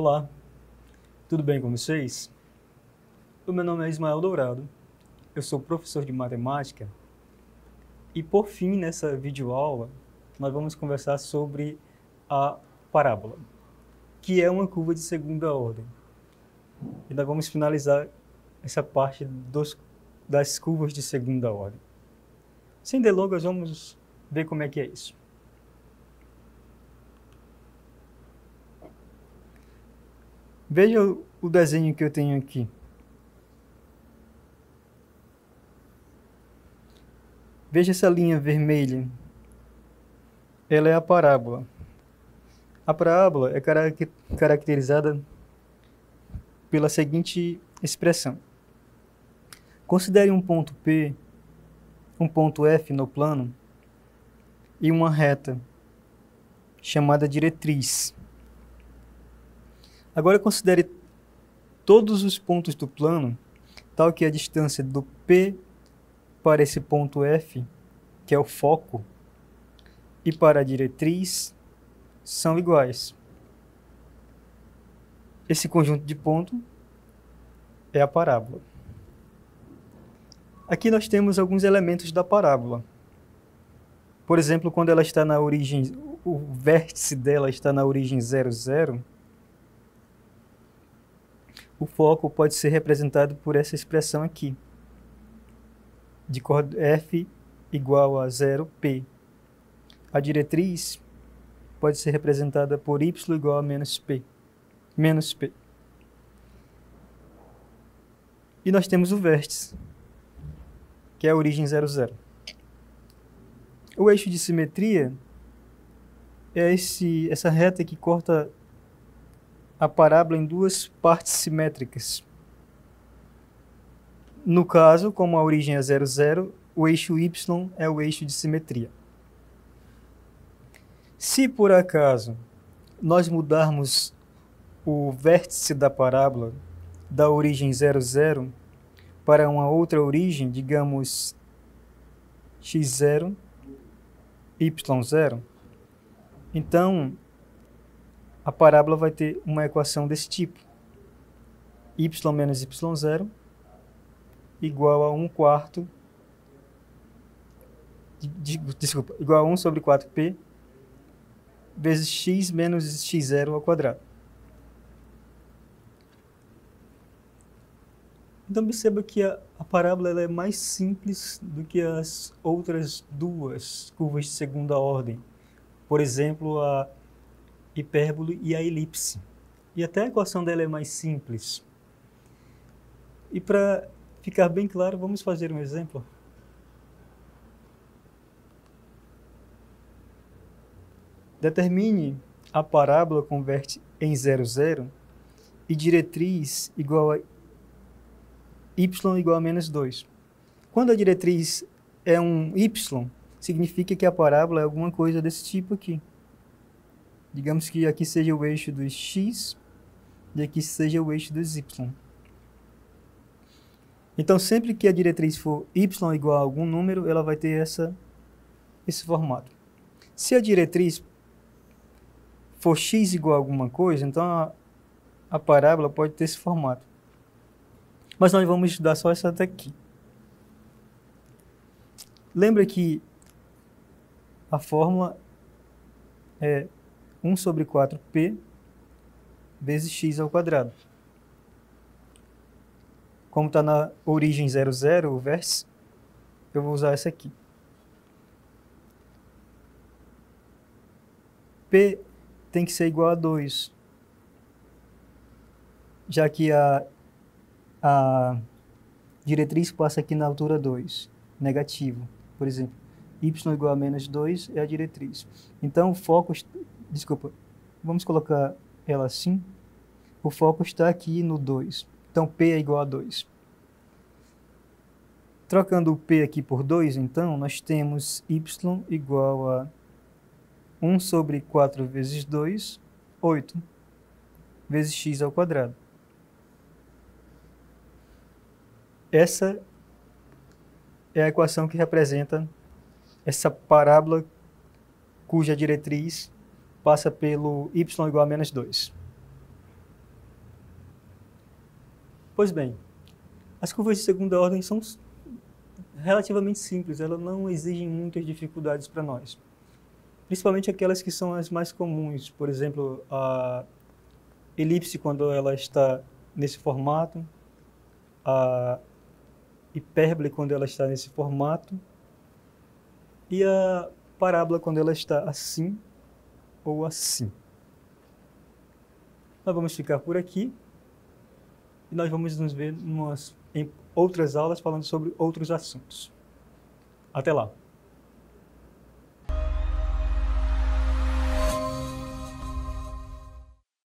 Olá, tudo bem com vocês? O meu nome é Ismael Dourado, eu sou professor de matemática e, por fim, nessa videoaula, nós vamos conversar sobre a parábola, que é uma curva de segunda ordem. E nós vamos finalizar essa parte das curvas de segunda ordem. Sem delongas, vamos ver como é que é isso. Veja o desenho que eu tenho aqui. Veja essa linha vermelha. Ela é a parábola. A parábola é caracterizada pela seguinte expressão. Considere um ponto P, um ponto F no plano e uma reta chamada diretriz. Agora considere todos os pontos do plano, tal que a distância do P para esse ponto F, que é o foco, e para a diretriz, são iguais. Esse conjunto de pontos é a parábola. Aqui nós temos alguns elementos da parábola. Por exemplo, quando ela está na origem, o vértice dela está na origem 0, 0, o foco pode ser representado por essa expressão aqui, de cor F igual a 0P. A diretriz pode ser representada por Y igual a menos P. E nós temos o vértice, que é a origem 0, 0. O eixo de simetria é essa reta que corta a parábola em duas partes simétricas. No caso, como a origem é 0, 0, o eixo Y é o eixo de simetria. Se por acaso nós mudarmos o vértice da parábola da origem 0, 0 para uma outra origem, digamos x0, y0, então a parábola vai ter uma equação desse tipo. Y menos y0 igual a 1 quarto, igual a 1 sobre 4p vezes x menos x0 ao quadrado. Então perceba que a parábola ela é mais simples do que as outras duas curvas de segunda ordem. Por exemplo, a hipérbole e a elipse. E até a equação dela é mais simples. E para ficar bem claro, vamos fazer um exemplo. Determine a parábola com vértice em 0, 0 e diretriz igual a y igual a menos 2. Quando a diretriz é um y, significa que a parábola é alguma coisa desse tipo aqui. Digamos que aqui seja o eixo dos x e aqui seja o eixo dos y. Então, sempre que a diretriz for y igual a algum número, ela vai ter esse formato. Se a diretriz for x igual a alguma coisa, então a parábola pode ter esse formato. Mas nós vamos estudar só essa daqui. Lembra que a fórmula é 1 sobre 4p vezes x ao quadrado. Como está na origem 0, 0, o vértice, eu vou usar essa aqui. P tem que ser igual a 2, já que a diretriz passa aqui na altura 2, negativo, por exemplo. Y igual a menos 2 é a diretriz. Então, o foco... Desculpa, vamos colocar ela assim. O foco está aqui no 2. Então, P é igual a 2. Trocando o P aqui por 2, então, nós temos Y igual a 1 sobre 4 vezes 2, 8, vezes x ao quadrado. Essa é a equação que representa essa parábola cuja diretriz passa pelo y igual a menos 2. Pois bem, as curvas de segunda ordem são relativamente simples, elas não exigem muitas dificuldades para nós. Principalmente aquelas que são as mais comuns, por exemplo, a elipse quando ela está nesse formato, a hipérbole quando ela está nesse formato e a parábola quando ela está assim ou assim. Nós vamos ficar por aqui e nós vamos nos ver em outras aulas falando sobre outros assuntos. Até lá!